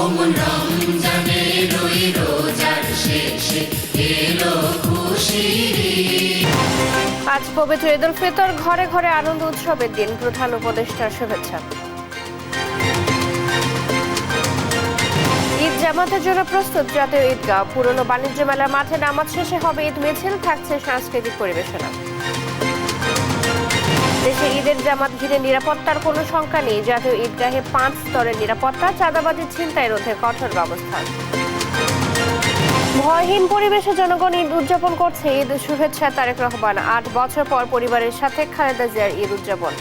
অমন রমজানের ওই রোজার শেষে এলো খুশির ঈদ। আজ পবিত্র ঈদ উল ফিতর, ঘরে ঘরে আনন্দ উৎসবের দিন। প্রধান উপদেষ্টার শুভেচ্ছা। ঈদ জামাতের জন্য প্রস্তুত জাতীয় ঈদগাহ। পুরনো বাণিজ্য মেলার মাঠে নামাজ শেষে হবে ঈদ মিছিল, থাকছে সাংস্কৃতিক পরিবেশনা। দেশে ঈদের জামাত ঘিরে নিরাপত্তার কোনো শঙ্কা নেই। জাতীয় ঈদগাহে 5 স্তরের নিরাপত্তা, চাঁদাবাজি ছিনতাই রোধে কঠোর ব্যবস্থা। ভয়হীন পরিবেশে জনগণ ঈদ উদযাপন করছে। ঈদ শুভেচ্ছা তারেক রহমান। 8 বছর পর পরিবারের সাথে খালেদা জিয়ার ঈদ উদযাপন।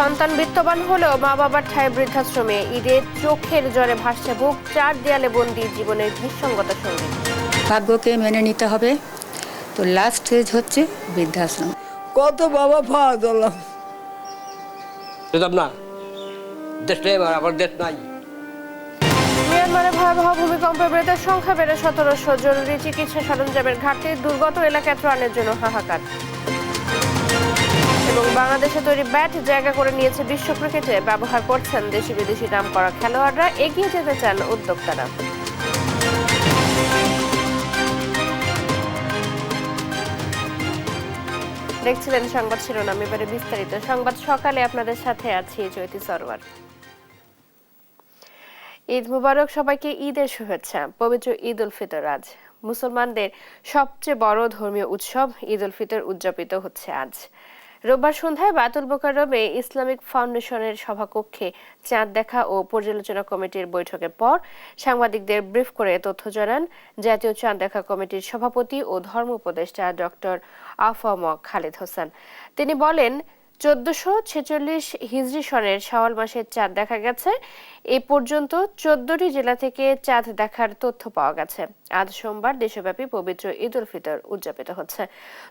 সন্তান বিত্তবান হলেও মা বাবার ঠাঁই বৃদ্ধাশ্রমে। ঈদে চোখের জলে ভাসছে বুক, 4 দেয়ালে বন্দী জীবনের নিঃসঙ্গতার সঙ্গে। ভাগ্যকে মেনে নিতে হবে। তো লাস্ট স্টেজ হচ্ছে বৃদ্ধাশ্রম। কত বাবা পাওয়া দিলাম না, দেশ নেই, আমার দেশ নাই। মিয়ানমারে ভয়াবহ ভূমিকম্পে মৃতের সংখ্যা বেড়ে 1700। জরুরি চিকিৎসা সরঞ্জামের ঘাটতি, দুর্গত এলাকায় ত্রাণের জন্য হাহাকার। এবং বাংলাদেশে তৈরি ব্যাট জায়গা করে নিয়েছে বিশ্ব ক্রিকেটে। ব্যবহার করছেন দেশি বিদেশি নামকরা খেলোয়াড়রা। এগিয়ে যেতে চান উদ্যোক্তারা। দেখছিলেন সংবাদ শিরোনাম, এবারে বিস্তারিত সংবাদ। সকালে আপনাদের সাথে আছি জ্যোতি সরওয়ার। ঈদ মুবারক সবাইকে, ঈদের শুভেচ্ছা। পবিত্র ঈদ উল ফিতর আজ। মুসলমানদের সবচেয়ে বড় ধর্মীয় উৎসব ঈদ উল ফিতর উদযাপিত হচ্ছে আজ। রোববার সন্ধ্যায় বায়তুল মোকাররমে ইসলামিক ফাউন্ডেশনের সভাকক্ষে চাঁদ দেখা ও পর্যালোচনা কমিটির বৈঠকের পর সাংবাদিকদের ব্রিফ করে তথ্য জানান জাতীয় চাঁদ দেখা কমিটির সভাপতি ও ধর্ম উপদেষ্টা ডক্টর আফম খালেদ হোসেন। তিনি বলেন, 1446 হিজরি সনের শাওয়াল মাসের চাঁদ দেখা গেছে। এই পর্যন্ত 14টি জেলা থেকে চাঁদ দেখার তথ্য পাওয়া গেছে। আজ সোমবার দেশব্যাপী পবিত্র ঈদ উল ফিতর উদযাপিত হচ্ছে।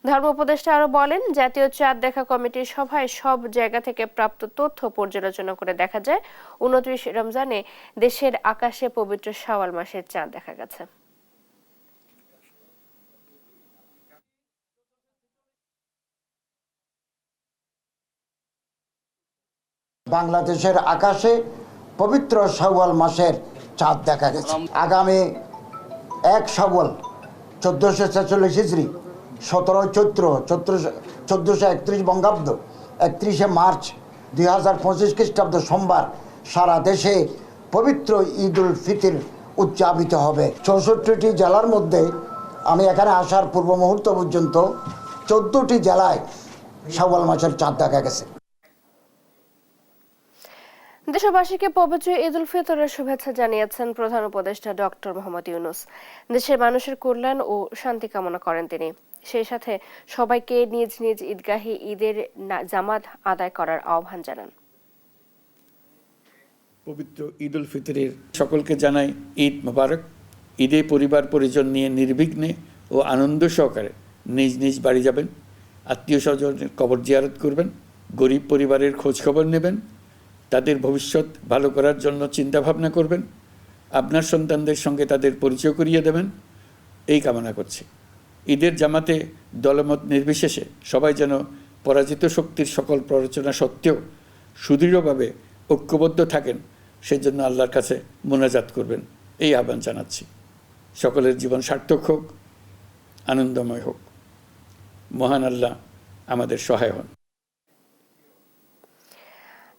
ধর্ম উপদেষ্টা আরো বলেন, জাতীয় চাঁদ দেখা কমিটির সভায় সব জায়গা থেকে প্রাপ্ত তথ্য পর্যালোচনা করে দেখা যায় 29 রমজানে দেশের আকাশে পবিত্র শাওয়াল মাসের চাঁদ দেখা গেছে। বাংলাদেশের আকাশে পবিত্র শাওয়াল মাসের চাঁদ দেখা গেছে। আগামী 1 শাওয়াল 1446 হিজরি, 17 চৈত্র 1431 বঙ্গাব্দ, 31শে মার্চ 2025 খ্রিস্টাব্দ সোমবার সারা দেশে পবিত্র ঈদ উল ফিতর উদযাপিত হবে। 64টি জেলার মধ্যে আমি এখানে আসার পূর্ব মুহূর্ত পর্যন্ত 14টি জেলায় শাওয়াল মাসের চাঁদ দেখা গেছে। দেশবাসীকে পবিত্র ঈদ উল ফিতরের শুভেচ্ছা জানিয়েছেন প্রধান উপদেষ্টা ডক্টর মোহাম্মদ ইউনূস। দেশের মানুষের কল্যাণ ও শান্তি কামনা করেন তিনি। সেই সাথে সবাইকে নিজ নিজ ঈদগাহে ঈদের জামাত আদায় করার আহ্বান জানান। পবিত্র ঈদ উল ফিতরের সকলকে জানাই ঈদ মোবারক। ঈদে পরিবার পরিজন নিয়ে নির্বিঘ্নে ও আনন্দ সহকারে নিজ নিজ বাড়ি যাবেন, আত্মীয় স্বজনের কবর জিয়ারত করবেন, গরিব পরিবারের খোঁজ খবর নেবেন, তাদের ভবিষ্যৎ ভালো করার জন্য চিন্তা ভাবনা করবেন, আপনার সন্তানদের সঙ্গে তাদের পরিচয় করিয়ে দেবেন, এই কামনা করছি। ঈদের জামাতে দলমত নির্বিশেষে সবাই যেন পরাজিত শক্তির সকল প্ররোচনা সত্ত্বেও সুদৃঢ়ভাবে ঐক্যবদ্ধ থাকেন, সেজন্য আল্লাহর কাছে মোনাজাত করবেন, এই আহ্বান জানাচ্ছি। সকলের জীবন সার্থক হোক, আনন্দময় হোক। মহান আল্লাহ আমাদের সহায় হন।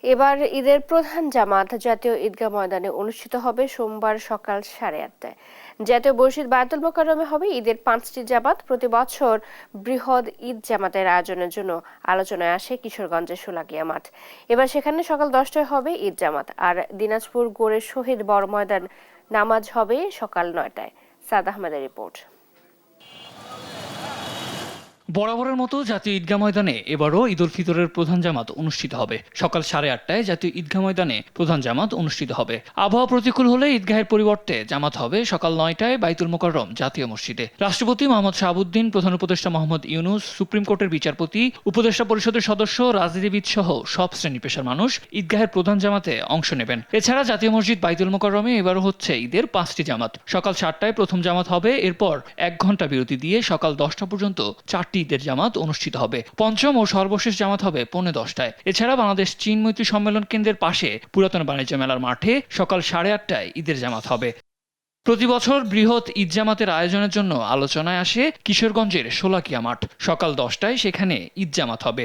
এবার ঈদের প্রধান জামাত জাতীয় ঈদগাহ ময়দানে অনুষ্ঠিত হবে সোমবার সকাল 8:30টায়। জাতীয় মসজিদ বায়তুল মোকাররমে হবে ঈদের 5টি জামাত। প্রতি বছর বৃহৎ ঈদ জামাতের আয়োজনের জন্য আলোচনায় আসে কিশোরগঞ্জের সোলাগিয়া মাঠ। এবার সেখানে সকাল 10টায় হবে ঈদ জামাত। আর দিনাজপুর গোড়ের শহীদ বড় ময়দান নামাজ হবে সকাল 9টায়। সাদ আহমেদের রিপোর্ট। বরাবরের মতো জাতীয় ঈদগাহ ময়দানে এবারও ঈদ উল ফিতরের প্রধান জামাত অনুষ্ঠিত হবে। সকাল 8:30টায় জাতীয় ঈদগাহ ময়দানে প্রধান জামাত অনুষ্ঠিত হবে। আবহাওয়া প্রতিকূল হলে ঈদগাহের পরিবর্তে জামাত হবে সকাল 9টায় বাইতুল মোকাররম জাতীয় মসজিদে। রাষ্ট্রপতি মোহাম্মদ শাহাবুদ্দিন, প্রধান উপদেষ্টা মোহাম্মদ ইউনূস, সুপ্রিম কোর্টের বিচারপতি, উপদেষ্টা পরিষদের সদস্য, রাজনীতিবিদ সহ সব শ্রেণী পেশার মানুষ ঈদগাহের প্রধান জামাতে অংশ নেবেন। এছাড়া জাতীয় মসজিদ বাইতুল মোকাররমে এবারও হচ্ছে ঈদের 5টি জামাত। সকাল 7টায় প্রথম জামাত হবে, এরপর 1 ঘন্টা বিরতি দিয়ে সকাল 10টা পর্যন্ত 4টি ঈদের জামাত অনুষ্ঠিত হবে। পঞ্চম ও সর্বশেষ জামাত হবে 10:45-টায়। এছাড়া বাংলাদেশ চীন মৈত্রী সম্মেলন কেন্দ্রের পাশে পুরাতন বাণিজ্য মেলার মাঠে সকাল 8:30টায় ঈদের জামাত হবে। প্রতি বছর বৃহৎ ঈদ জামাতের আয়োজনের জন্য আলোচনায় আসে কিশোরগঞ্জের শোলাকিয়া মাঠ। সকাল 10টায় সেখানে ঈদ জামাত হবে।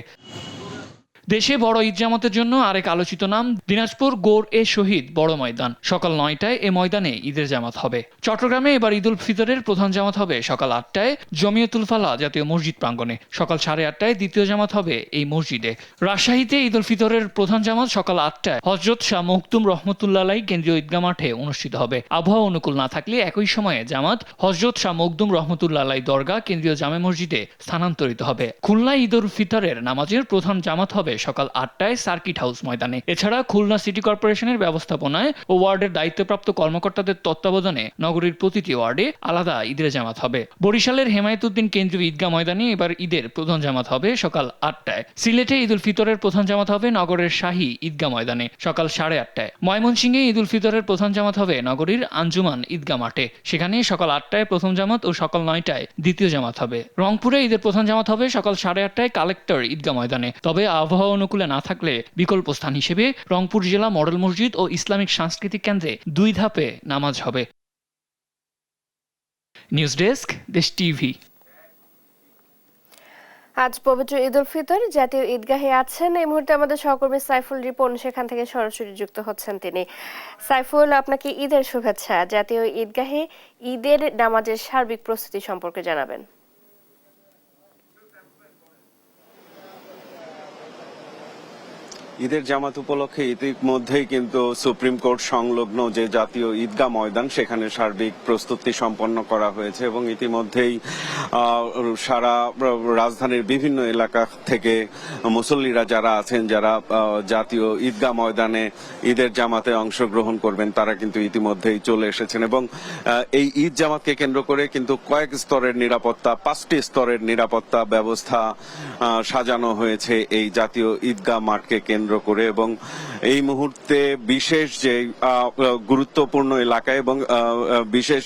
দেশে বড় ঈদ জামাতের জন্য আরেক আলোচিত নাম দিনাজপুর গৌর-এ শহীদ বড় ময়দান। সকাল 9টায় এ ময়দানে ঈদের জামাত হবে। চট্টগ্রামে এবার ঈদ উল ফিতরের প্রধান জামাত হবে সকাল 8টায় জমিয়তুল ফালাহ জাতীয় মসজিদ প্রাঙ্গণে। সকাল 8:30টায় দ্বিতীয় জামাত হবে এই মসজিদে। রাজশাহীতে ঈদ উল ফিতরের প্রধান জামাত সকাল 8টায় হযরত শাহ মখদুম রহমতুল্লাহ আলাইহি কেন্দ্রীয় ঈদগাহ মাঠে অনুষ্ঠিত হবে। আবহাওয়া অনুকূল না থাকলে একই সময়ে জামাত হযরত শাহ মখদুম রহমতুল্লাহ আলাইহি দরগাহ কেন্দ্রীয় জামে মসজিদে স্থানান্তরিত হবে। খুলনায় ঈদ উল ফিতরের নামাজের প্রধান জামাত হবে সকাল 8টায় সার্কিট হাউস ময়দানে। এছাড়া খুলনা সিটি কর্পোরেশনের ব্যবস্থাপনায় ও ওয়ার্ডের দায়িত্বপ্রাপ্ত কর্মকর্তাদের তত্ত্বাবধানে নগরীর প্রতিটি ওয়ার্ডে আলাদা ঈদের জামাত হবে। বরিশালের হেমায়েতুদ্দিন কেন্দ্রীয় ঈদগাহ ময়দানে এবার ঈদের প্রধান জামাত হবে সকাল 8টায়। সিলেটে ঈদ উল ফিতরের প্রধান জামাত হবে নগরের শাহী ঈদগাহ ময়দানে সকাল 8:30টায়। ময়মনসিংহে ঈদ উল ফিতরের প্রধান জামাত হবে নগরীর আঞ্জুমান ঈদগাহ মাঠে। সেখানে সকাল 8টায় প্রথম জামাত ও সকাল 9টায় দ্বিতীয় জামাত হবে। রংপুরে ঈদের প্রধান জামাত হবে সকাল 8:30টায় কালেক্টর ঈদগাহ ময়দানে। তবে আবহাওয়া অনুকূলে না থাকলে বিকল্প স্থান হিসেবে রংপুর জেলা মডেল মসজিদ ও ইসলামিক সাংস্কৃতিক কেন্দ্রে 2 ধাপে নামাজ হবে। নিউজ ডেস্ক, দেশ টিভি। আজ পবিত্র ঈদ উল ফিতর জাতীয় ঈদগাহে আছেন এই মুহূর্তে আমাদের সহকর্মী সাইফুল রিপন, সেখান থেকে সরাসরি যুক্ত হচ্ছেন তিনি। সাইফুল, আপনাকে ঈদের শুভেচ্ছা। জাতীয় ঈদগাহে ঈদের নামাজের সার্বিক প্রস্তুতি সম্পর্কে জানাবেন। ঈদের জামাত উপলক্ষে ইতিমধ্যেই কিন্তু সুপ্রিম কোর্ট সংলগ্ন যে জাতীয় ঈদগাহ ময়দান সেখানে সার্বিক প্রস্তুতি সম্পন্ন করা হয়েছে এবং ইতিমধ্যেই সারা রাজধানীর বিভিন্ন এলাকা থেকে মুসল্লিরা যারা আছেন, যারা জাতীয় ঈদগাহ ময়দানে ঈদের জামাতে অংশগ্রহণ করবেন, তারা কিন্তু ইতিমধ্যেই চলে এসেছেন এবং এই ঈদ জামাতকে কেন্দ্র করে কিন্তু কয়েক স্তরের নিরাপত্তা, 5টি স্তরের নিরাপত্তা ব্যবস্থা সাজানো হয়েছে এই জাতীয় ঈদগাহ মাঠকে কেন্দ্র করে এবং এই মুহূর্তে বিশেষ যে গুরুত্বপূর্ণ এলাকায় এবং বিশেষ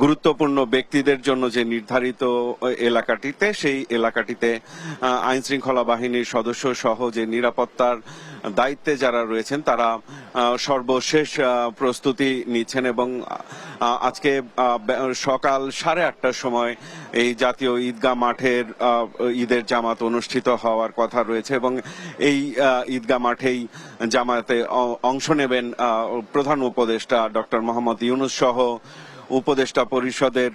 গুরুত্বপূর্ণ ব্যক্তিদের জন্য যে নির্ধারিত এলাকাটিতে, সেই এলাকাটিতে আইন শৃঙ্খলা বাহিনীর সদস্য সহ যে নিরাপত্তার দায়িত্বে যারা রয়েছেন তারা সর্বশেষ প্রস্তুতি নিচ্ছেন এবং আজকে সকাল 8:30টার সময় এই জাতীয় ঈদগাহ মাঠের ঈদের জামাত অনুষ্ঠিত হওয়ার কথা রয়েছে এবং এই ঈদগাহ মাঠেই জামাতে অংশ নেবেন প্রধান উপদেষ্টা ডক্টর মোহাম্মদ ইউনূস সহ উপদেষ্টা পরিষদের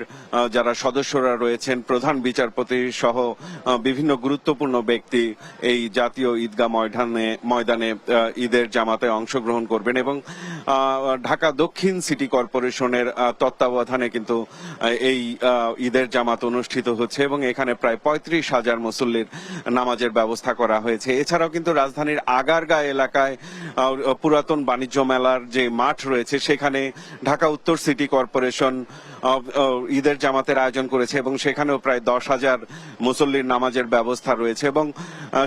যারা সদস্যরা রয়েছেন, প্রধান বিচারপতি সহ বিভিন্ন গুরুত্বপূর্ণ ব্যক্তি এই জাতীয় ঈদগাহ ময়দানে ঈদের জামাতে অংশগ্রহণ করবেন এবং ঢাকা দক্ষিণ সিটি কর্পোরেশনের তত্ত্বাবধানে কিন্তু এই ঈদের জামাত অনুষ্ঠিত হচ্ছে এবং এখানে প্রায় 35,000 মুসল্লির নামাজের ব্যবস্থা করা হয়েছে। এছাড়াও কিন্তু রাজধানীর আগারগাঁ এলাকায় পুরাতন বাণিজ্য মেলার যে মাঠ রয়েছে সেখানে ঢাকা উত্তর সিটি কর্পোরেশন ঈদের জামাতের আয়োজন করেছে এবং সেখানেও প্রায় 10,000 মুসল্লির নামাজের ব্যবস্থা রয়েছে এবং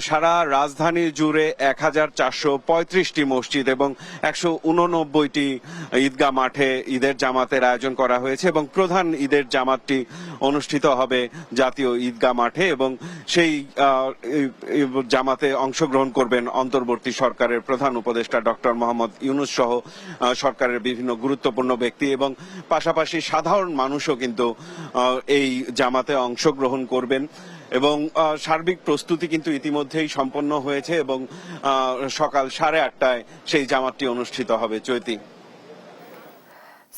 সারা রাজধানী জুড়ে 1,435টি মসজিদ এবং 189টি ঈদগাহ মাঠে ঈদের জামাতের আয়োজন করা হয়েছে এবং প্রধান ঈদের জামাতটি অনুষ্ঠিত হবে জাতীয় ঈদগাহ মাঠে এবং সেই জামাতে অংশগ্রহণ করবেন অন্তর্বর্তী সরকারের প্রধান উপদেষ্টা ডক্টর মোহাম্মদ ইউনূস সহ সরকারের বিভিন্ন গুরুত্বপূর্ণ ব্যক্তি এবং পাশাপাশি সাধারণ মানুষও কিন্তু এই জামাতে অংশগ্রহণ করবেন এবং সার্বিক প্রস্তুতি কিন্তু ইতিমধ্যেই সম্পন্ন হয়েছে এবং সকাল 8:30টায় সেই জামাতটি অনুষ্ঠিত হবে। চৈতি।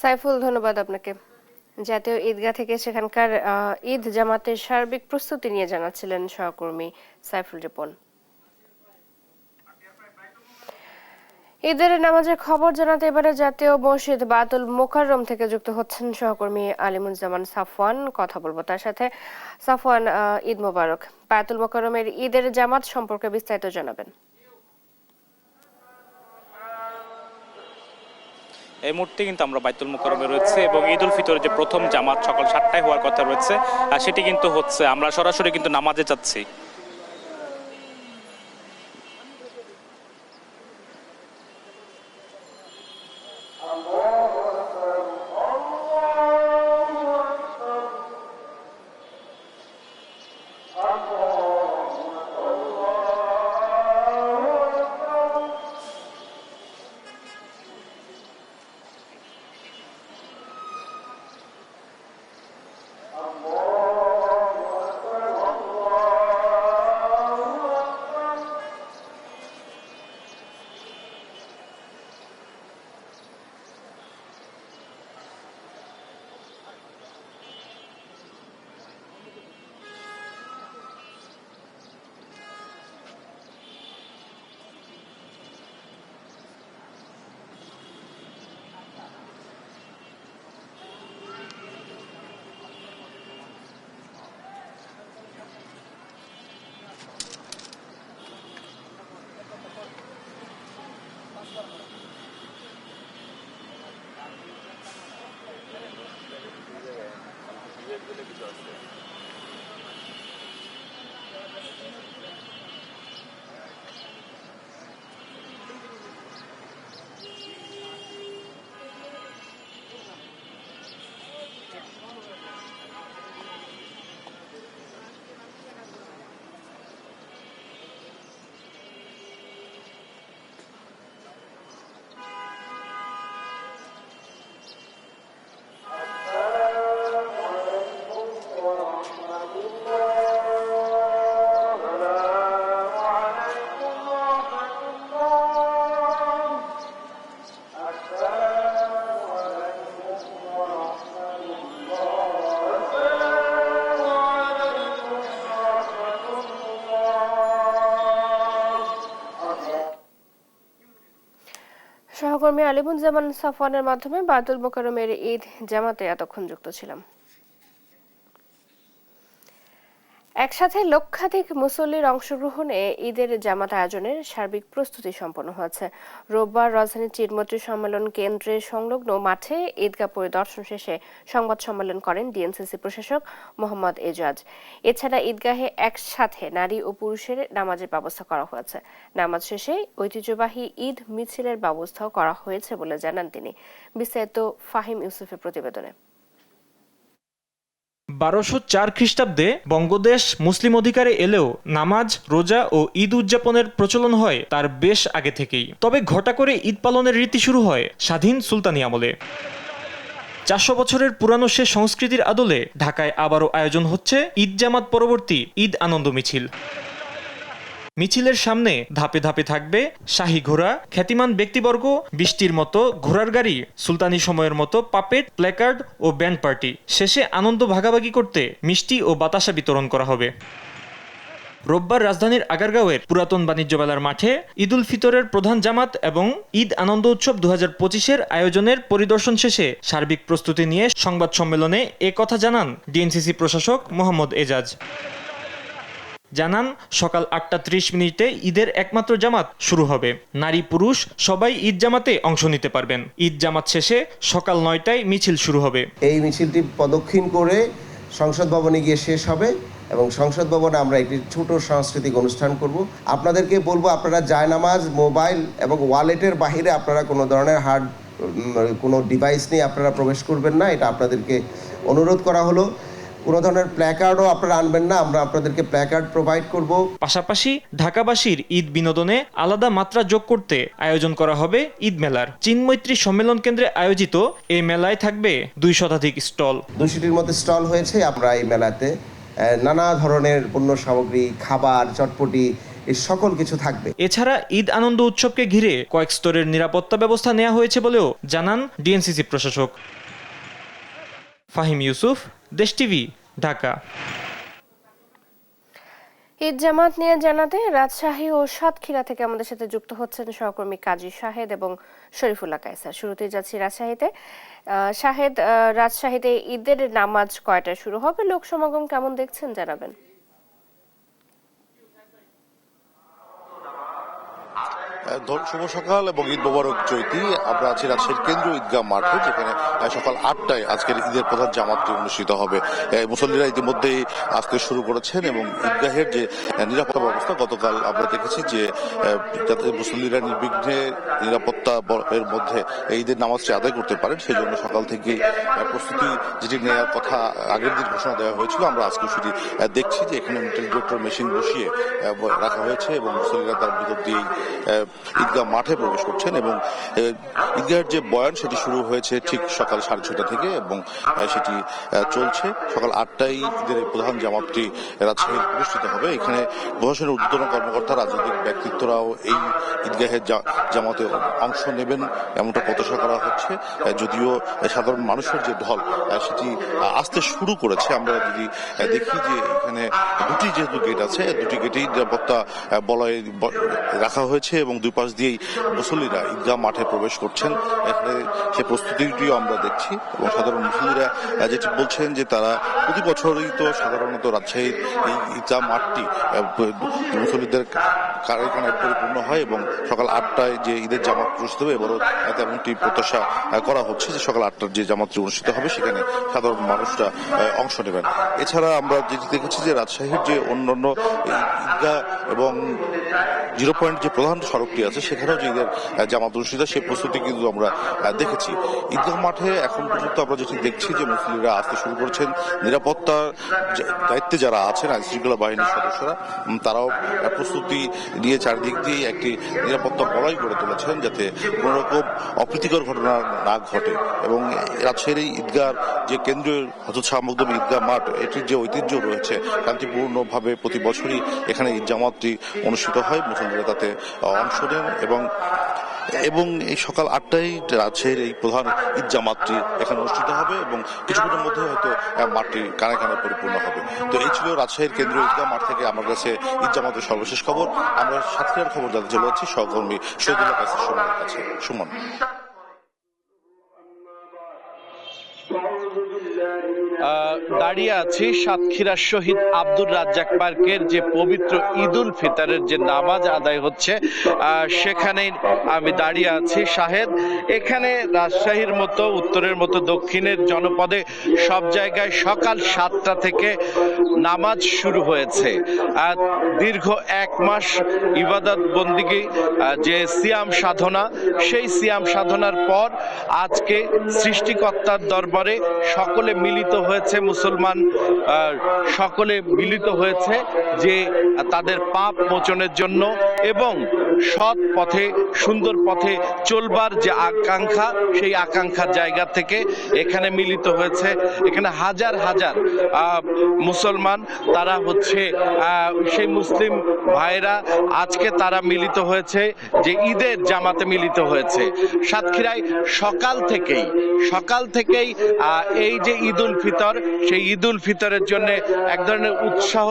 সাইফুল, ধন্যবাদ আপনাকে। জাতীয় ঈদগাহ থেকে সেখানকার ঈদ জামাতের সার্বিক প্রস্তুতি নিয়ে জানাচ্ছিলেন সহকর্মী সাইফুল রিপন। ঈদের নামাজের খবর জানাতে এবারে জাতীয় মসজিদ বায়তুল মোকাররম থেকে যুক্ত হচ্ছেন সহকর্মী আলিমুজ্জামান সাফওয়ান। কথা বলবো তার সাথে। সাফওয়ান, ঈদ মোবারক। বায়তুল মোকাররমের ঈদের জামাত সম্পর্কে বিস্তারিত জানাবেন। এই মুহূর্তে কিন্তু আমরা বায়তুল মোকাররমে রয়েছে এবং ঈদ উল ফিতরের যে প্রথম জামাত সকাল 7টায় হওয়ার কথা রয়েছে সেটি কিন্তু হচ্ছে। আমরা সরাসরি কিন্তু নামাজে যাচ্ছি। সহকর্মী আলিমুজ্জামান সাফওয়ানের মাধ্যমে বায়তুল মোকাররমের ঈদ জামাতে এতক্ষণ যুক্ত ছিলাম। একসাথে লক্ষাধিক মুসল্লির অংশগ্রহণে ঈদের জামাত আয়োজনের সার্বিক প্রস্তুতি সম্পন্ন হয়েছে। রোববার রাজধানীর চিরমৈত্রী সম্মেলন কেন্দ্রের সংলগ্ন মাঠে ঈদগাহ পরিদর্শন শেষে সংবাদ সম্মেলন করেন ডিএনসিসি প্রশাসক মোহাম্মদ এজাজ। এছাড়া ঈদগাহে একসাথে নারী ও পুরুষের নামাজের ব্যবস্থা করা হয়েছে। নামাজ শেষে ঐতিহ্যবাহী ঈদ মিছিলের ব্যবস্থাও করা হয়েছে বলে জানান তিনি। বিস্তারিত ফাহিম ইউসুফের প্রতিবেদনে। 1204 খ্রিস্টাব্দে বঙ্গদেশ মুসলিম অধিকারে এলেও নামাজ, রোজা ও ঈদ উদযাপনের প্রচলন হয় তার বেশ আগে থেকেই। তবে ঘটা করে ঈদ পালনের রীতি শুরু হয় স্বাধীন সুলতানি আমলে। 400 বছরের পুরানো সে সংস্কৃতির আদলে ঢাকায় আবারও আয়োজন হচ্ছে ঈদ জামাত পরবর্তী ঈদ আনন্দ মিছিল। মিছিলের সামনে ধাপে ধাপে থাকবে শাহী ঘোড়া, খ্যাতিমান ব্যক্তিবর্গ, বৃষ্টির মতো ঘোড়ার গাড়ি, সুলতানি সময়ের মতো পাপেট, প্ল্যাকার্ড ও ব্যান্ড পার্টি। শেষে আনন্দ ভাগাভাগি করতে মিষ্টি ও বাতাসা বিতরণ করা হবে। রোববার রাজধানীর আগারগাঁওয়ের পুরাতন বাণিজ্য মেলার মাঠে ঈদ উল ফিতরের প্রধান জামাত এবং ঈদ আনন্দ উৎসব 2025-এর আয়োজনের পরিদর্শন শেষে সার্বিক প্রস্তুতি নিয়ে সংবাদ সম্মেলনে এ কথা জানান ডিএনসিসি প্রশাসক মোহাম্মদ এজাজ। জানান, সকাল 8:30 ঈদের একমাত্র জামাত শুরু হবে। নারী পুরুষ সবাই ঈদ জামাতে অংশ নিতে পারবেন। ঈদ জামাত শেষে সকাল 9টায় মিছিল শুরু হবে। এই মিছিলটি প্রদক্ষিণ করে সংসদ ভবনে গিয়ে শেষ হবে এবং সংসদ ভবনে আমরা একটি ছোট সাংস্কৃতিক অনুষ্ঠান করব। আপনাদেরকে বলবো, আপনারা জায়নামাজ, মোবাইল এবং ওয়ালেটের বাহিরে আপনারা কোনো ধরনের কোনো ডিভাইস নিয়ে আপনারা প্রবেশ করবেন না, এটা আপনাদেরকে অনুরোধ করা হলো। কোনো ধরনের প্ল্যাকার্ডও আপনারা আনবেন না, আমরা আপনাদেরকে প্ল্যাকার্ড প্রোভাইড করব। পাশাপাশি ঢাকাবাসীর ঈদ বিনোদনে আলাদা মাত্রা যোগ করতে আয়োজন করা হবে ঈদ মেলার। চিনমৈত্রী সম্মেলন কেন্দ্রে আয়োজিত এই মেলায় থাকবে 200 শতাধিক স্টল। 200টির মতো স্টল হয়েছে। আমরা এই মেলাতে নানা ধরনের পণ্য সামগ্রী, খাবার, চটপটি এই সকল কিছু থাকবে। এছাড়া ঈদ আনন্দ উৎসবকে ঘিরে কয়েক স্তরের নিরাপত্তা ব্যবস্থা নেওয়া হয়েছে বলেও জানান ডিএনসিসি প্রশাসক। ফাহিম ইউসুফ, দেশ টিভি, ঢাকা। ঈদ জামাত নিয়ে জানাতে রাজশাহী ও সাতক্ষীরা থেকে আমাদের সাথে যুক্ত হচ্ছেন সহকর্মী কাজী শাহেদ এবং শরীফুল্লাহ কায়সার। শুরুতেই যাচ্ছি রাজশাহীতে। শাহেদ, রাজশাহীতে ঈদের নামাজ কয়টায় শুরু হবে, লোক সমাগম কেমন দেখছেন জানাবেন। শুভ সকাল এবং ঈদ মোবারক চৈতি। আমরা আছি রাজশাহীর কেন্দ্রীয় ঈদগাহ মাঠে, যেখানে সকাল 8টায় আজকের ঈদের প্রধান জামাতটি অনুষ্ঠিত হবে। মুসল্লিরা ইতিমধ্যেই আসতে শুরু করেছেন এবং ঈদগাহের যে নিরাপত্তা ব্যবস্থা, গতকাল আমরা দেখেছি যে যাতে মুসল্লিরা নির্বিঘ্নে নিরাপত্তা এর মধ্যে ঈদের নামাজটি আদায় করতে পারেন, সেই জন্য সকাল থেকে প্রস্তুতি যেটি নেওয়ার কথা আগের দিন ঘোষণা দেওয়া হয়েছিল, আমরা আজকে সেটি দেখছি যে এখানে মেটাল ডিটেক্টর মেশিন বসিয়ে রাখা হয়েছে এবং মুসল্লিরা তার ভিতর দিয়েই ঈদগাহ মাঠে প্রবেশ করছেন। এবং ঈদগাহের যে বয়ান সেটি শুরু হয়েছে ঠিক সকাল 6:30 থেকে এবং সেটি চলছে। সকাল 8টায় ঈদের প্রধান জামাতটি রাজশাহী অনুষ্ঠিত হবে। এখানে প্রশাসনের ঊর্ধ্বতন কর্মকর্তা, রাজনৈতিক ব্যক্তিত্বরাও এই ঈদগাহের জামাতে অংশ নেবেন এমনটা প্রত্যাশা করা হচ্ছে। যদিও সাধারণ মানুষের যে ঢল সেটি আসতে শুরু করেছে। আমরা যদি দেখি যে এখানে দুটি যেহেতু গেট আছে, দুটি গেটেই নিরাপত্তা বলয় রাখা হয়েছে এবং দুই পাশ দিয়েই মুসল্লিরা ঈদগাহ মাঠে প্রবেশ করছেন। এখানে সে প্রস্তুতিটিও আমরা দেখছি এবং সাধারণ মুসল্লিরা যেটি বলছেন যে তারা প্রতি বছরই তো সাধারণত রাজশাহীর এই ঈদগাহ মাঠটি মুসল্লিদের কারখানায় পরিপূর্ণ হয় এবং সকাল 8টায় যে ঈদের জামাত অনুষ্ঠিত হবে, এবারও তেমনটি প্রত্যাশা করা হচ্ছে যে সকাল 8টার যে জামাতটি অনুষ্ঠিত হবে সেখানে সাধারণ মানুষরা অংশ নেবেন। এছাড়া আমরা যেটি দেখেছি যে রাজশাহীর যে অন্যান্য ঈদগাহ এবং 0 পয়েন্ট যে প্রধান সড়কটি আছে সেখানেও যে ঈদের জামাত অনুষ্ঠিত সেই প্রস্তুতি কিন্তু আমরা দেখেছি। ঈদগাহ মাঠে এখন পর্যন্ত আমরা যেটি দেখছি যে মুসল্লিরা আসতে শুরু করেছেন। নিরাপত্তার দায়িত্বে যারা আছেন আইন শৃঙ্খলা বাহিনীর সদস্যরা তারাও প্রস্তুতি নিয়ে চারদিক দিয়ে একটি নিরাপত্তা বলয় গড়ে তুলেছেন যাতে কোনো রকম অপ্রীতিকর ঘটনা না ঘটে। এবং রাজশাহীর এই ঈদগাহ যে কেন্দ্রীয় হযরত শাহ মখদুম ঈদগাহ মাঠ, এটির যে ঐতিহ্য রয়েছে শান্তিপূর্ণভাবে প্রতি বছরই এখানে ঈদ জামাতটি অনুষ্ঠিত হয়, মুসল্লিরা তাতে অংশ নেন এবং এই সকাল 8টায় রাজশাহীর এই প্রধান ঈদ জামাতটি এখানে অনুষ্ঠিত হবে এবং কিছুক্ষণের মধ্যে হয়তো মাঠটি কানে কানে পরিপূর্ণ হবে। তো এই ছিল রাজশাহীর কেন্দ্রীয় ঈদগাহ মাঠ থেকে আমার কাছে ঈদ জামাতের সর্বশেষ খবর। আমরা সাতক্ষীরার খবর জানতে চলে যাচ্ছি সহকর্মী শহীদুল্লাহ কাছে সুমনের কাছে। সুমন। দাঁড়িয়ে আছি সাতক্ষীরা শহীদ আব্দুর রাজ্জাক পার্কের যে পবিত্র ঈদ উল ফিতরের যে নামাজ আদায় হচ্ছে সেখানে আমি দাঁড়িয়ে আছি শাহেদ। এখানে রাজশাহীর মতো উত্তরের মতো দক্ষিণের জনপদে সব জায়গায় সকাল 7টা থেকে নামাজ শুরু হয়েছে। দীর্ঘ 1 মাস ইবাদত বন্দিগি যে সিয়াম সাধনা, সেই সিয়াম সাধনার পর আজকে সৃষ্টিকর্তার দরবারে সকলে মিলিত হয়েছে, মুসলমান সকলে মিলিত হয়েছে যে তাদের পাপ মোচনের জন্য এবং সৎ পথে সুন্দর পথে চলবার যে আকাঙ্ক্ষা, সেই আকাঙ্ক্ষার জায়গা থেকে এখানে মিলিত হয়েছে। এখানে হাজার হাজার মুসলমান তারা হচ্ছে সেই মুসলিম ভাইরা আজকে তারা মিলিত হয়েছে যে ঈদের জামাতে মিলিত হয়েছে। সাতক্ষীরায় সকাল থেকেই এই যে ঈদ উল ফিতর, সেই ঈদ উল ফিতরের জন্য এক ধরনের উৎসাহ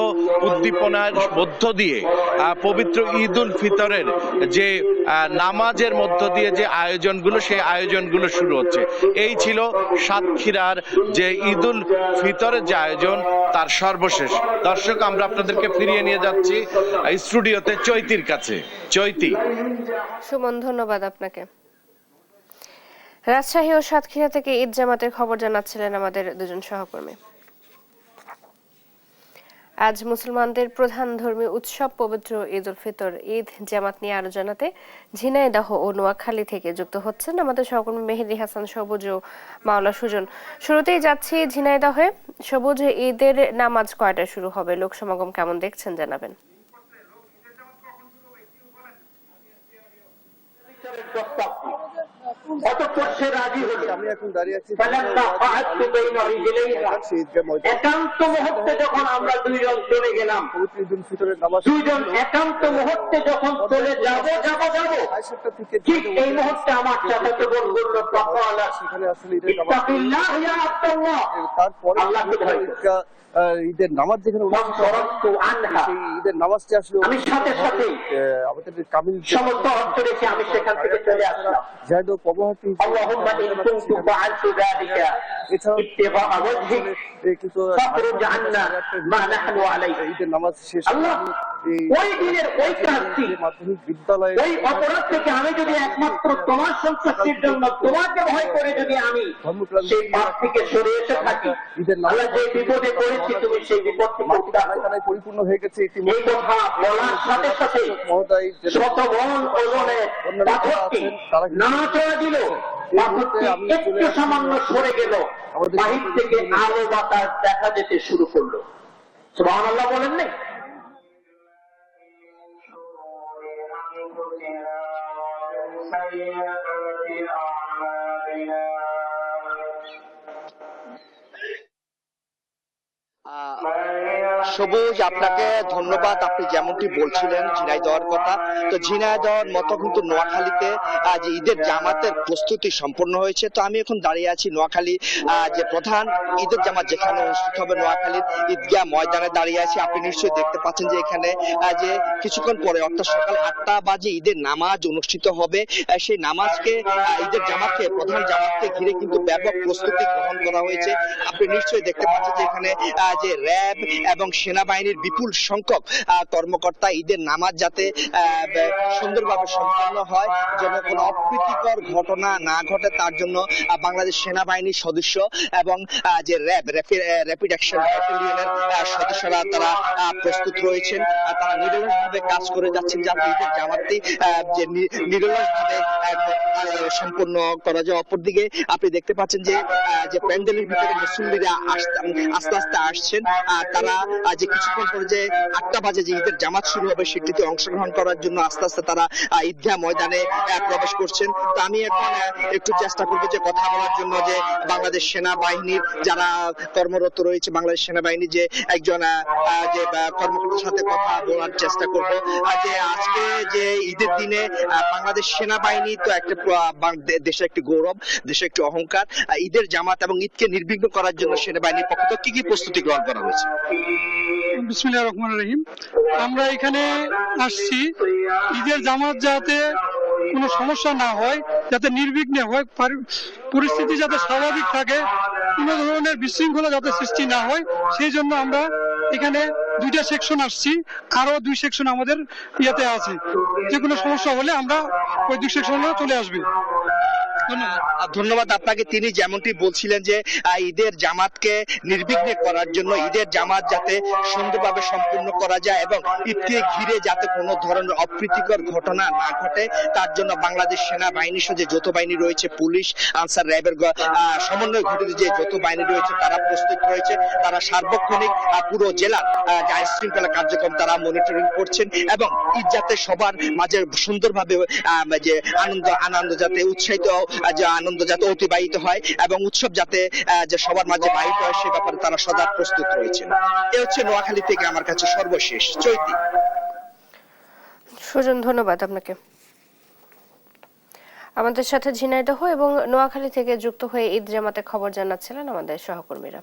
উদ্দীপনার মধ্য দিয়ে পবিত্র ঈদ উল ফিতরের যে নামাজের মধ্য দিয়ে যে আয়োজনগুলো, সেই আয়োজনগুলো শুরু হচ্ছে। এই ছিল সাতক্ষীরার যে ঈদ উল ফিতরের যে আয়োজন তার সর্বশেষ। দর্শক, আমরা আপনাদেরকে ফিরিয়ে নিয়ে যাচ্ছি স্টুডিওতে চৈতির কাছে। চৈতি। সুমন, ধন্যবাদ আপনাকে। রাজশাহী ও সাতক্ষীরা থেকে ঈদ জামাতের খবর জানাচ্ছিলেন আমাদের দুজন সহকর্মী। আজ মুসলমানদের প্রধান ধর্মীয় উৎসব পবিত্র ঈদ উল ফিতর। ঈদ জামাত নিয়ে আরো জানাতে ঝিনাইদহ ও নোয়াখালী থেকে যুক্ত হচ্ছেন আমাদের সহকর্মী মেহেদী হাসান, সবুজ ও মাওলা সুজন। শুরুতেই যাচ্ছি ঝিনাইদহে। সবুজ, ঈদের নামাজ কয়টায় শুরু হবে? লোক সমাগম কেমন দেখছেন জানাবেন। আমি এখন দাঁড়িয়ে আছি একান্ত মুহূর্তে যখন আমরা দুইজন চলে গেলাম, দুইজন একান্ত মুহূর্তে যখন চলে যাব ঠিক এই মুহূর্তে আমার চাচাতো বোন বলল সেখানে আসলে আল্লাহকে ভয় করো। ঈদের নামাজ যেখানে সেই ঈদের নামাজটি আসলে আমি সাথে সাথে আমাদের কামিল সমস্ত অর্থ রেখে আমি সেখান থেকে চলে আসলাম। জায়দো প্রবাহটি ঈদের নামাজ শেষ ওই দিনের ওই কাজটি মাধ্যমিক বিদ্যালয়ে ওই অপরাধ থেকে আমি যদি একমাত্র তোমার সন্তুষ্টির জন্য তোমাকে ভয় করে যদি আমি সেই পাপ থেকে সরে এসে থাকি, ঈদের নামাজ যে বিপদে পড়েছি তুমি সেই বিপদ থেকে পরিপূর্ণ হয়ে গেছে। এই কথা বলার সাথে সাথে শত মন ওজনে পাথরটি নাড়াচড়া দিল, পাথরটি একটু সামান্য সরে গেল, বাহির থেকে আলো বাতাস দেখা যেতে শুরু করলো। সুবহানাল্লাহ বলেন নাই? সবুজ, আপনাকে ধন্যবাদ। আপনি যেমনটি বলছিলেন ঝিনাইদহের কথা, তো ঝিনাইদহের মতো কিন্তু নোয়াখালীতে যে ঈদের জামাতের প্রস্তুতি সম্পন্ন হয়েছে। তো আমি এখন দাঁড়িয়ে আছি নোয়াখালী যে প্রধান ঈদের জামাত যেখানে অনুষ্ঠিত হবে নোয়াখালীর ঈদগাহ ময়দানে দাঁড়িয়ে আছি। আপনি নিশ্চয়ই দেখতে পাচ্ছেন যে এখানে যে কিছুক্ষণ পরে অর্থাৎ সকাল 8টা বাজে ঈদের নামাজ অনুষ্ঠিত হবে। সেই নামাজকে ঈদের জামাতকে প্রধান জামাতকে ঘিরে কিন্তু ব্যাপক প্রস্তুতি গ্রহণ করা হয়েছে। আপনি নিশ্চয়ই দেখতে পাচ্ছেন যে এখানে যে র্যাব এবং সেনাবাহিনীর বিপুল সংখ্যক কর্মকর্তা ঈদের নামাজ যাতে সুন্দরভাবে সম্পন্ন হয়, যেন কোনো অপ্রীতিকর ঘটনা না ঘটে তার জন্য বাংলাদেশ সেনাবাহিনীর সদস্য এবং যে র্যাপিড অ্যাকশন ব্যাটালিয়নের সদস্যরা তারা প্রস্তুত রয়েছেন। তারা নিরলসভাবে কাজ করে যাচ্ছেন যাতে ঈদের জামাতটি যে নিরলসভাবে সম্পন্ন করা যায়। অপরদিকে আপনি দেখতে পাচ্ছেন যে প্যান্ডেলের ভিতরে মুসল্লিরা আস্তে আস্তে আসছেন। তারা যে কিছুক্ষণ পরে যে 8টা বাজে যে ঈদের জামাত শুরু হবে সেটিতে অংশগ্রহণ করার জন্য আস্তে আস্তে তারা ঈদগাহ ময়দানে প্রবেশ করছেন। তো আমি এখন একটু চেষ্টা করবো যে কথা বলার জন্য যে বাংলাদেশ সেনাবাহিনীর যারা কর্মরত রয়েছে, বাংলাদেশ সেনাবাহিনীর যে একজন যে কর্মকর্তার সাথে কথা বলার চেষ্টা করবো যে আজকে যে ঈদের দিনে বাংলাদেশ সেনাবাহিনী তো একটা দেশের একটি গৌরব, দেশের একটি অহংকার। ঈদের জামাত এবং ঈদকে নির্বিঘ্ন করার জন্য সেনাবাহিনীর পক্ষ থেকে কি প্রস্তুতি গ্রহণ করা হয়েছে? বিসমিল্লাহির রহমানির রহিম। আমরা এখানে আসছি ঈদের জামাত যাতে কোনো সমস্যা না হয়, যাতে নির্বিঘ্নে হয়, পরিস্থিতি যাতে স্বাভাবিক থাকে, কোনো ধরনের বিশৃঙ্খলা যাতে সৃষ্টি না হয়, সেই জন্য আমরা এখানে 2টা সেকশন আসছি, আরো 2 সেকশন আমাদের ইয়েতে আছে। যে কোনো সমস্যা হলে আমরা ওই 2 সেকশনে চলে আসবে। ধন্যবাদ আপনাকে। তিনি যেমনটি বলছিলেন যে ঈদের জামাতকে নির্বিঘ্নে করার জন্য, ঈদের জামাত যাতে সুন্দরভাবে সম্পূর্ণ করা যায় এবং ঈদকে ঘিরে যাতে কোনো ধরনের অপ্রীতিকর ঘটনা না ঘটে তার জন্য বাংলাদেশ সেনাবাহিনীর সাথে যে যৌথ বাহিনী রয়েছে, পুলিশ, আনসার, র্যাবের সমন্বয় ঘটিত যে যৌথ বাহিনী রয়েছে তারা প্রস্তুত রয়েছে। তারা সার্বক্ষণিক পুরো জেলার আইন শৃঙ্খলা কার্যক্রম তারা মনিটরিং করছেন এবং ঈদ যাতে সবার মাঝে সুন্দরভাবে যে আনন্দ যাতে উৎসাহিত, যে আনন্দ যাতে অতিবাহিত হয় এবং উৎসব যাতে যে সবার মাঝে বাহিত হয় সে ব্যাপারে তারা সদা প্রস্তুত রয়েছেন। এ হচ্ছে নোয়াখালী থেকে আমার কাছে সর্বশেষ। চৈতি। সুজন, ধন্যবাদ আপনাকে। আমাদের সাথে ঝিনাইদহ এবং নোয়াখালী থেকে যুক্ত হয়ে ঈদ জামাতের খবর জানাচ্ছিলেন আমাদের সহকর্মীরা।